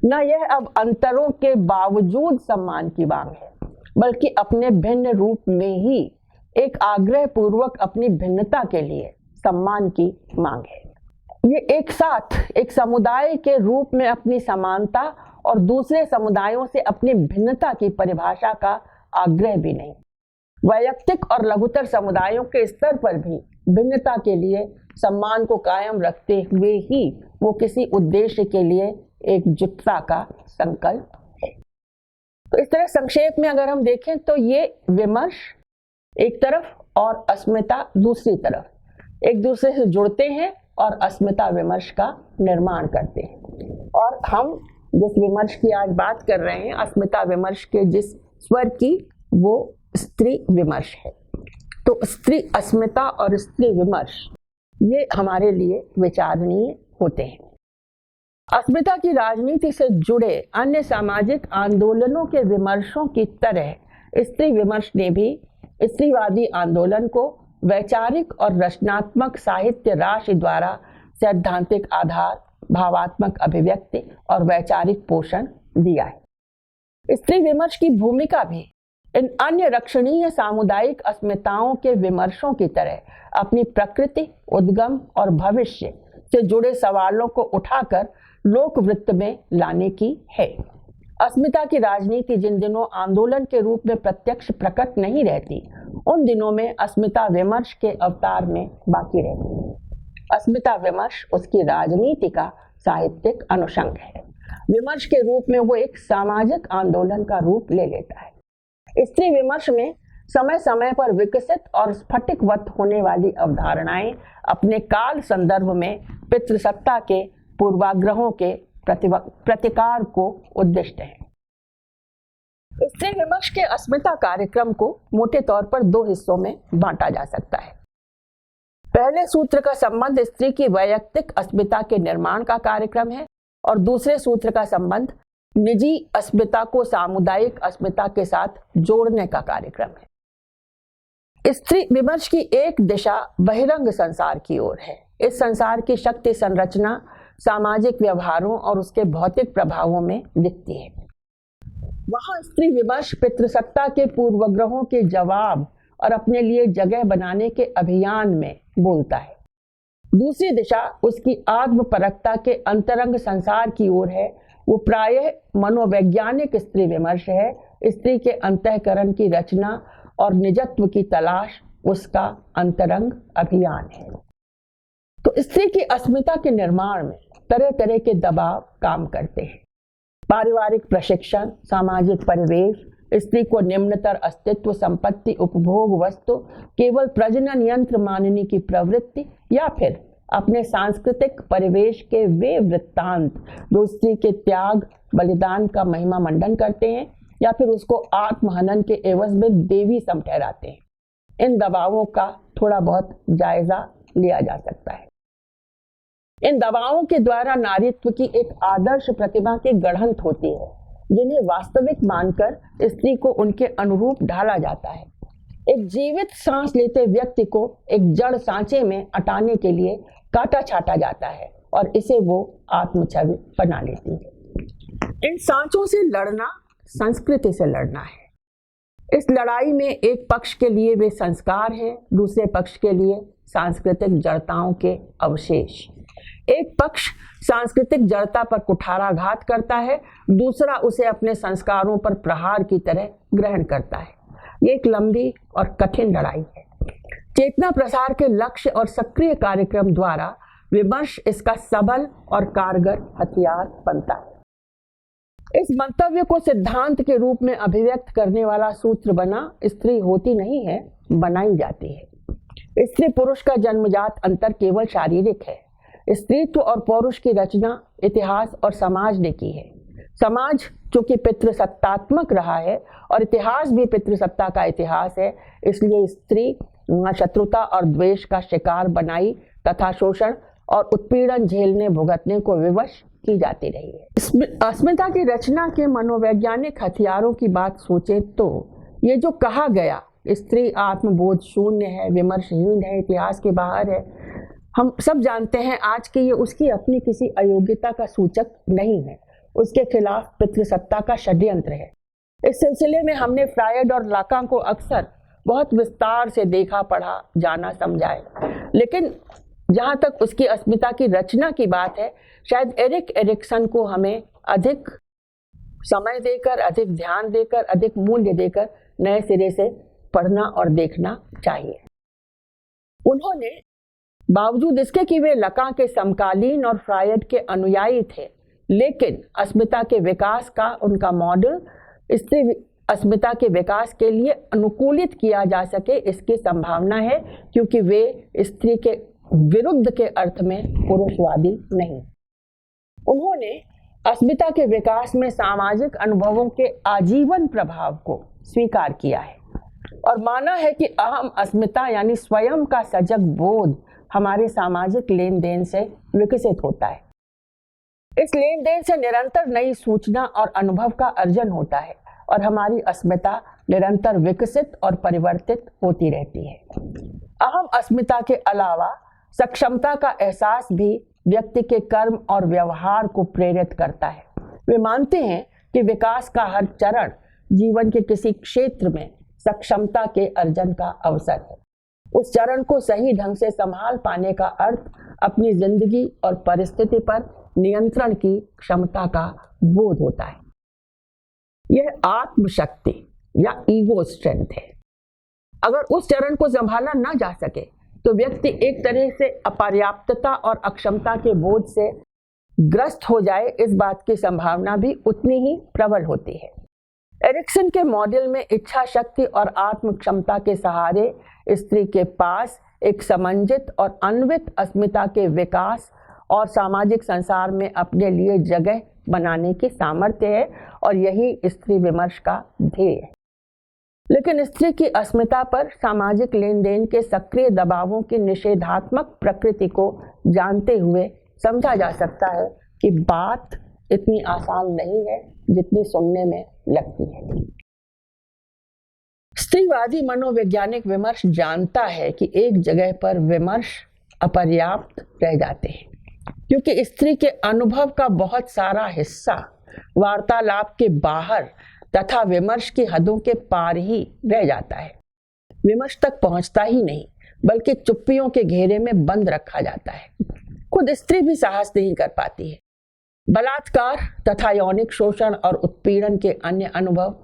न यह अब अंतरों के बावजूद सम्मान की मांग है, बल्कि अपने भिन्न रूप में ही एक आग्रह पूर्वक अपनी भिन्नता के लिए सम्मान की मांग है। ये एक साथ एक समुदाय के रूप में अपनी समानता और दूसरे समुदायों से अपनी भिन्नता की परिभाषा का आग्रह भी नहीं। वैयक्तिक और लघुतर समुदायों के स्तर पर भी भिन्नता के लिए सम्मान को कायम रखते हुए ही वो किसी उद्देश्य के लिए एकजुटता का संकल्प है। तो इस तरह संक्षेप में अगर हम देखें तो ये विमर्श एक तरफ और अस्मिता दूसरी तरफ एक दूसरे से जुड़ते हैं और अस्मिता विमर्श का निर्माण करते हैं। और हम जिस विमर्श की आज बात कर रहे हैं, अस्मिता विमर्श के जिस स्वर की, वो स्त्री विमर्श है। तो स्त्री अस्मिता और स्त्री विमर्श ये हमारे लिए विचारणीय होते हैं। अस्मिता की राजनीति से जुड़े अन्य सामाजिक आंदोलनों के विमर्शों की तरह स्त्री विमर्श ने भी स्त्रीवादी आंदोलन को वैचारिक और रचनात्मक साहित्य राशि द्वारा सैद्धांतिक आधार, भावात्मक अभिव्यक्ति और वैचारिक पोषण दिया है। स्त्री विमर्श की भूमिका भी इन अन्य रक्षणीय सामुदायिक अस्मिताओं के विमर्शों की तरह अपनी प्रकृति, उद्गम और भविष्य से जुड़े सवालों को उठाकर लोकवृत्त में लाने की है। अस्मिता की राजनीति जिन दिनों आंदोलन के रूप में प्रत्यक्ष प्रकट नहीं रहती, उन दिनों में अस्मिता विमर्श के अवतार में बाकी रहती है। अस्मिता विमर्श उसकी राजनीति का साहित्यिक अनुषंग है। विमर्श के रूप में वो एक सामाजिक आंदोलन का रूप ले लेता है। स्त्री विमर्श में समय समय पर विकसित और स्फटिकवत होने वाली अवधारणाएं अपने काल संदर्भ में पितृसत्ता के पूर्वाग्रहों के प्रतिकार को उद्दिष्ट है। स्त्री विमर्श के अस्मिता कार्यक्रम को मोटे तौर पर दो हिस्सों में बांटा जा सकता है। पहले सूत्र का संबंध स्त्री की वैयक्तिक अस्मिता के निर्माण का कार्यक्रम है और दूसरे सूत्र का संबंध निजी अस्मिता को सामुदायिक अस्मिता के साथ जोड़ने का कार्यक्रम है। स्त्री विमर्श की एक दिशा बहिरंग संसार की ओर है। इस संसार की शक्ति संरचना सामाजिक व्यवहारों और उसके भौतिक प्रभावों में दिखती है। वहां स्त्री विमर्श पितृसत्ता के पूर्वग्रहों के जवाब और अपने लिए जगह बनाने के अभियान में बोलता है। दूसरी दिशा उसकी आत्मपरकता के अंतरंग संसार की ओर है। वो प्रायः मनोवैज्ञानिक स्त्री विमर्श है। स्त्री के अंतःकरण की रचना और निजत्व की तलाश उसका अंतरंग अभियान है। तो स्त्री की अस्मिता के निर्माण में तरह तरह के दबाव काम करते हैं। पारिवारिक प्रशिक्षण, सामाजिक परिवेश, स्त्री को निम्नतर अस्तित्व, संपत्ति, उपभोग वस्तु, केवल प्रजनन यंत्र मानने की प्रवृत्ति, या फिर अपने सांस्कृतिक परिवेश के वे वृत्तांत जो स्त्री के त्याग बलिदान का महिमा मंडन करते हैं या फिर उसको आत्महनन के एवज में देवी सम ठहराते हैं। इन दबावों का थोड़ा बहुत जायजा लिया जा सकता है। इन दबावों के द्वारा नारीत्व की एक आदर्श प्रतिमा की गढ़ंत होती है, जिन्हें वास्तविक मानकर स्त्री को उनके अनुरूप ढाला जाता है। एक जीवित सांस लेते व्यक्ति को एक जड़ सांचे में अटाने के लिए काटा छाटा जाता है और इसे वो आत्मछवि बना लेती है। इन सांचों से लड़ना संस्कृति से लड़ना है। इस लड़ाई में एक पक्ष के लिए वे संस्कार हैं, दूसरे पक्ष के लिए सांस्कृतिक जड़ताओं के अवशेष। एक पक्ष सांस्कृतिक जड़ता पर कुठाराघात करता है, दूसरा उसे अपने संस्कारों पर प्रहार की तरह ग्रहण करता है। ये एक लंबी और कठिन लड़ाई है। चेतना प्रसार के लक्ष्य और सक्रिय कार्यक्रम द्वारा विमर्श इसका सबल और कारगर हथियार बनता है। इस मंतव्य को सिद्धांत के रूप में अभिव्यक्त करने वाला सूत्र बना स्त्री होती नहीं है, बनाई जाती है। स्त्री पुरुष का जन्मजात अंतर केवल शारीरिक है। स्त्रीत्व और पौरुष की रचना इतिहास और समाज ने की है। समाज जो कि पितृसत्तात्मक रहा है और इतिहास भी पितृसत्ता का इतिहास है, इसलिए स्त्री शत्रुता और द्वेष का शिकार बनाई तथा शोषण और उत्पीड़न झेलने भुगतने को विवश की जाती रही है। अस्मिता की रचना के मनोवैज्ञानिक हथियारों की बात सोचे तो ये जो कहा गया स्त्री आत्मबोध शून्य है, विमर्शहीन है, इतिहास के बाहर है, हम सब जानते हैं आज के ये उसकी अपनी किसी अयोग्यता का सूचक नहीं है। उसके खिलाफ पितृसत्ता का षड्यंत्र है। इस सिलसिले में हमने फ्रायड और लाकां को अक्सर बहुत विस्तार से देखा, पढ़ा, जाना, समझा है। लेकिन जहाँ तक उसकी अस्मिता की रचना की बात है, शायद एरिक एरिक्सन को हमें अधिक समय देकर, अधिक ध्यान देकर, अधिक मूल्य देकर नए सिरे से पढ़ना और देखना चाहिए। उन्होंने बावजूद इसके कि वे लकां के समकालीन और फ्रायड के अनुयायी थे, लेकिन अस्मिता के विकास का उनका मॉडल स्त्री अस्मिता के विकास के लिए अनुकूलित किया जा सके इसकी संभावना है, क्योंकि वे स्त्री के विरुद्ध के अर्थ में पुरुषवादी नहीं। उन्होंने अस्मिता के विकास में सामाजिक अनुभवों के आजीवन प्रभाव को स्वीकार किया है। और माना है कि अहम अस्मिता यानी स्वयं का सजग बोध हमारे सामाजिक लेन देन से विकसित होता है। इस लेन देन से निरंतर नई सूचना और अनुभव का अर्जन होता है और हमारी अस्मिता निरंतर विकसित और परिवर्तित होती रहती है। अहम अस्मिता के अलावा सक्षमता का एहसास भी व्यक्ति के कर्म और व्यवहार को प्रेरित करता है। वे मानते हैं कि विकास का हर चरण जीवन के किसी क्षेत्र में सक्षमता के अर्जन का अवसर है। उस चरण को सही ढंग से संभाल पाने का अर्थ अपनी जिंदगी और परिस्थिति पर नियंत्रण की क्षमता का बोध होता है। यह आत्मशक्ति या ईगो स्ट्रेंथ है। अगर उस चरण को संभाला ना जा सके तो व्यक्ति एक तरह से अपर्याप्तता और अक्षमता के बोझ से ग्रस्त हो जाए, इस बात की संभावना भी उतनी ही प्रबल होती है। एरिक्सन के मॉडल में इच्छा शक्ति और आत्म क्षमता के सहारे स्त्री के पास एक समंजित और अन्वित अस्मिता के विकास और सामाजिक संसार में अपने लिए जगह बनाने की सामर्थ्य है और यही स्त्री विमर्श का ध्येय है। लेकिन स्त्री की अस्मिता पर सामाजिक लेन देन के सक्रिय दबावों की निषेधात्मक प्रकृति को जानते हुए समझा जा सकता है कि बात इतनी आसान नहीं है जितनी सुनने में लगती है। स्त्रीवादी मनोवैज्ञानिक विमर्श जानता है कि एक जगह पर विमर्श अपर्याप्त रह जाते हैं क्योंकि स्त्री के अनुभव का बहुत सारा हिस्सा वार्तालाप के बाहर तथा विमर्श की हदों के पार ही रह जाता है। विमर्श तक पहुंचता ही नहीं बल्कि चुप्पियों के घेरे में बंद रखा जाता है। खुद स्त्री भी साहस नहीं कर पाती है। बलात्कार तथा यौनिक शोषण और उत्पीड़न के अन्य अनुभव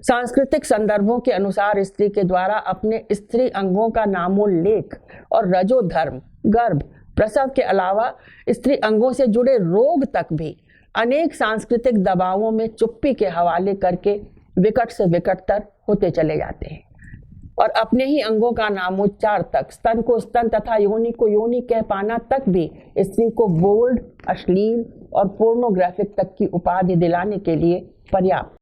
सांस्कृतिक संदर्भों के अनुसार स्त्री के द्वारा अपने स्त्री अंगों का नामोल्लेख और रजोधर्म, गर्भ, प्रसव के अलावा स्त्री अंगों से जुड़े रोग तक भी अनेक सांस्कृतिक दबावों में चुप्पी के हवाले करके विकट से विकटतर होते चले जाते हैं और अपने ही अंगों का नामोच्चार तक, स्तन को स्तन तथा योनि को योनि कह पाना तक भी स्त्री को बोल्ड, अश्लील और पोर्नोग्राफिक तक की उपाधि दिलाने के लिए पर्याप्त।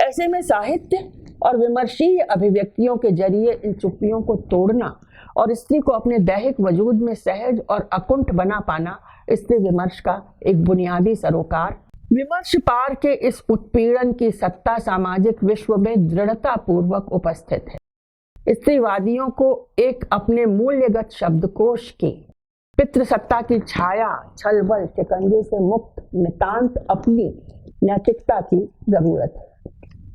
ऐसे में साहित्य और विमर्शीय अभिव्यक्तियों के जरिए इन चुप्पियों को तोड़ना और स्त्री को अपने दैहिक वजूद में सहज और अकुंठ बना पाना स्त्री विमर्श का एक बुनियादी सरोकार। विमर्श पार के इस उत्पीड़न की सत्ता सामाजिक विश्व में दृढ़ता पूर्वक उपस्थित है। स्त्रीवादियों को एक अपने मूल्यगत शब्दकोश की पितृसत्ता की छाया, छलबल, शिकंजे से मुक्त नितांत अपनी नैतिकता की जरूरत है।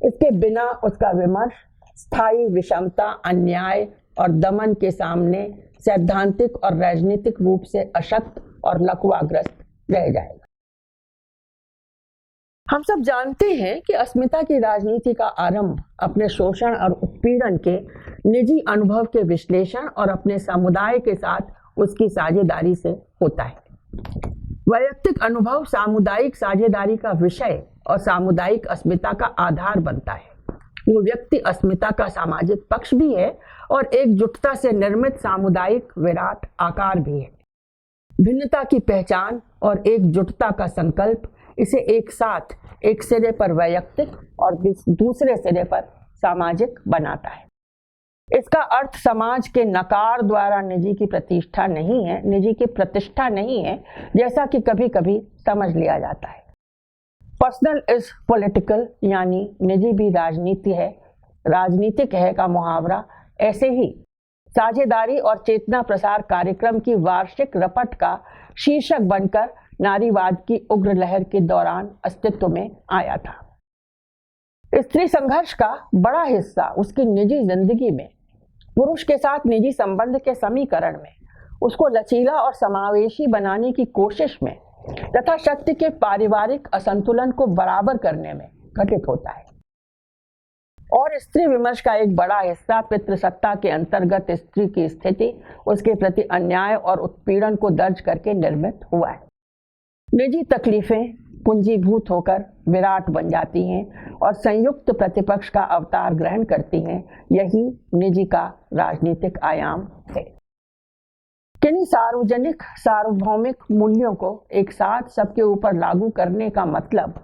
इसके बिना उसका विमर्श स्थायी विषमता, अन्याय और दमन के सामने सैद्धांतिक और राजनीतिक रूप से अशक्त और लकवाग्रस्त रह जाएगा। हम सब जानते हैं कि अस्मिता की राजनीति का आरंभ अपने शोषण और उत्पीड़न के निजी अनुभव के विश्लेषण और अपने समुदाय के साथ उसकी साझेदारी से होता है। वैयक्तिक अनुभव सामुदायिक साझेदारी का विषय और सामुदायिक अस्मिता का आधार बनता है। वो व्यक्ति अस्मिता का सामाजिक पक्ष भी है और एकजुटता से निर्मित सामुदायिक विराट आकार भी है। भिन्नता की पहचान और एकजुटता का संकल्प इसे एक साथ एक सिरे पर वैयक्तिक और दूसरे सिरे पर सामाजिक बनाता है। इसका अर्थ समाज के नकार द्वारा निजी की प्रतिष्ठा नहीं है, निजी की प्रतिष्ठा नहीं है, जैसा कि कभी कभी समझ लिया जाता है। पर्सनल इज पॉलिटिकल यानी निजी भी राजनीति है, राजनीतिक है का मुहावरा ऐसे ही साझेदारी और चेतना प्रसार कार्यक्रम की वार्षिक रपट का शीर्षक बनकर नारीवाद की उग्र लहर के दौरान अस्तित्व में आया था। स्त्री संघर्ष का बड़ा हिस्सा उसकी निजी जिंदगी में पुरुष के साथ निजी संबंध के समीकरण में, उसको लचीला और समावेशी बनाने की कोशिश में तथा शक्ति के पारिवारिक असंतुलन को बराबर करने में घटित होता है। और स्त्री विमर्श का एक बड़ा हिस्सा पितृसत्ता के अंतर्गत स्त्री की स्थिति, उसके प्रति अन्याय और उत्पीड़न को दर्ज करके निर्मित हुआ है। निजी तकलीफें पूंजीभूत होकर विराट बन जाती हैं और संयुक्त प्रतिपक्ष का अवतार ग्रहण करती हैं। यही निजी का राजनीतिक आयाम है। किन्हीं सार्वजनिक सार्वभौमिक मूल्यों को एक साथ सबके ऊपर लागू करने का मतलब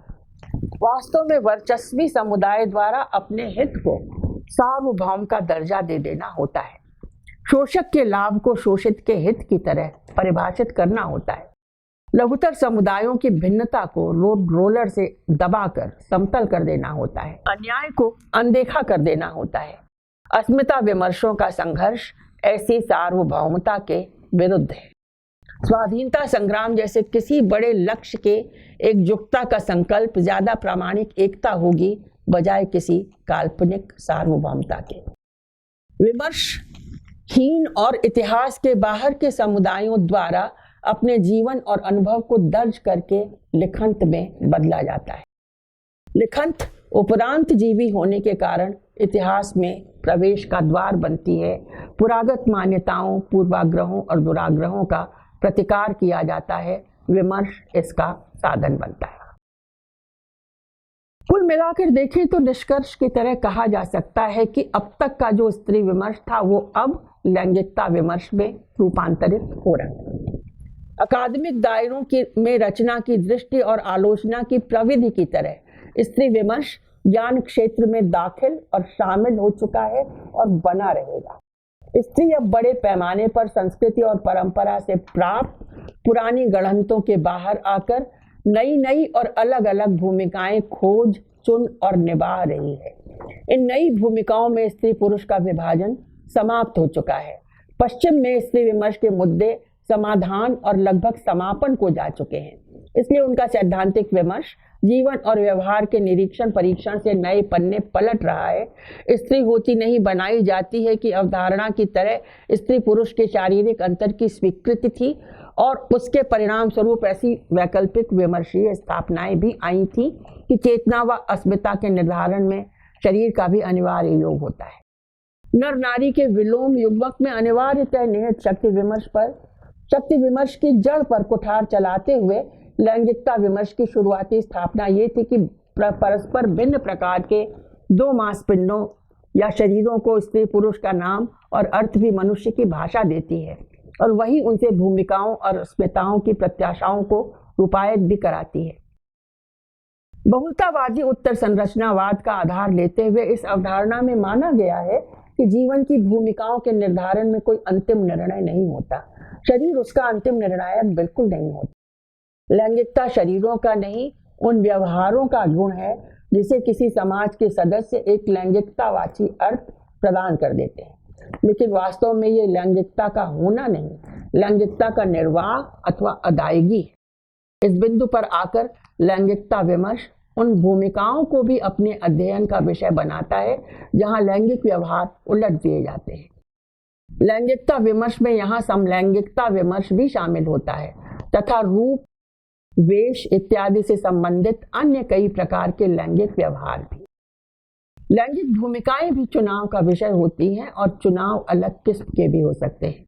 वास्तव में वर्चस्वी समुदाय द्वारा अपने हित को सार्वभौम का दर्जा दे देना होता है। शोषक के लाभ को शोषित के हित की तरह परिभाषित करना होता है। लघुतर समुदायों की भिन्नता को रोलर से दबाकर समतल कर देना होता है। अन्याय को अनदेखा कर देना होता है। अस्मिता विमर्शों का संघर्ष ऐसी सार्वभौमता के विरुद्ध है। स्वाधीनता संग्राम जैसे किसी बड़े लक्ष्य के एकजुटता का संकल्प ज्यादा प्रामाणिक एकता होगी बजाय किसी काल्पनिक सार्वभौमता के। विमर्शहीन और इतिहास के बाहर के समुदायों द्वारा अपने जीवन और अनुभव को दर्ज करके लिखंत में बदला जाता है। लिखंत उपरांत जीवी होने के कारण इतिहास में प्रवेश का द्वार बनती है। पुरागत मान्यताओं, पूर्वाग्रहों और दुराग्रहों का प्रतिकार किया जाता है। विमर्श इसका साधन बनता है। कुल मिलाकर देखें तो निष्कर्ष की तरह कहा जा सकता है कि अब तक का जो स्त्री विमर्श था वो अब लैंगिकता विमर्श में रूपांतरित हो रहा है। अकादमिक दायरों में रचना की दृष्टि और आलोचना की प्रविधि की तरह स्त्री विमर्श ज्ञान क्षेत्र में दाखिल और शामिल हो चुका है और बना रहेगा। स्त्री अब बड़े पैमाने पर संस्कृति और परंपरा से प्राप्त पुरानी गणहंतों के बाहर आकर नई नई और अलग अलग भूमिकाएं खोज, चुन और निभा रही है। इन नई भूमिकाओं में स्त्री पुरुष का विभाजन समाप्त हो चुका है। पश्चिम में स्त्री विमर्श के मुद्दे समाधान और लगभग समापन को जा चुके हैं। इसलिए उनका सैद्धांतिक विमर्श जीवन और व्यवहार के निरीक्षण परीक्षण से नए पन्ने पलट रहा है। स्त्री होती नहीं बनाई जाती है कि अवधारणा की तरह स्त्री पुरुष के शारीरिक अंतर की स्वीकृति थी और उसके परिणाम स्वरूप ऐसी वैकल्पिक विमर्शीय स्थापनाएं भी आई थी कि चेतना व अस्मिता के निर्धारण में शरीर का भी अनिवार्य योग होता है। नर नारी के विलोम युग्मक में अनिवार्यतः निहित शक्ति विमर्श की जड़ पर कुठार चलाते हुए लैंगिकता विमर्श की शुरुआती स्थापना ये थी कि परस्पर भिन्न प्रकार के दो मांसपिंडों या शरीरों को स्त्री पुरुष का नाम और अर्थ भी मनुष्य की भाषा देती है और वही उनसे भूमिकाओं और अस्मिताओं की प्रत्याशाओं को रूपायित भी कराती है। बहुलतावादी उत्तर संरचनावाद का आधार लेते हुए इस अवधारणा में माना गया है कि जीवन की भूमिकाओं के निर्धारण में कोई अंतिम निर्णय नहीं होता। शरीर उसका अंतिम निर्णायक बिल्कुल नहीं होता। लैंगिकता शरीरों का नहीं, उन व्यवहारों का गुण है जिसे किसी समाज के सदस्य एक लैंगिकतावाची अर्थ प्रदान कर देते हैं। लेकिन वास्तव में ये लैंगिकता का होना नहीं, लैंगिकता का निर्वाह अथवा अदायगी। इस बिंदु पर आकर लैंगिकता विमर्श उन भूमिकाओं को भी अपने अध्ययन का विषय बनाता है जहां लैंगिक व्यवहार उलट दिए जाते हैं। लैंगिकता विमर्श में यहाँ समलैंगिकता विमर्श भी शामिल होता है तथा रूप, वेश इत्यादि से संबंधित अन्य कई प्रकार के लैंगिक व्यवहार भी। लैंगिक भूमिकाएं भी चुनाव का विषय होती हैं और चुनाव अलग किस्म के भी हो सकते हैं।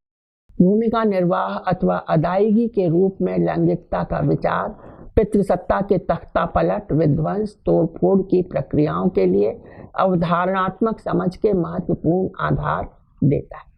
भूमिका निर्वाह अथवा अदायगी के रूप में लैंगिकता का विचार पितृसत्ता के तख्ता पलट, विध्वंस, तोड़फोड़ की प्रक्रियाओं के लिए अवधारणात्मक समझ के महत्वपूर्ण आधार देता है।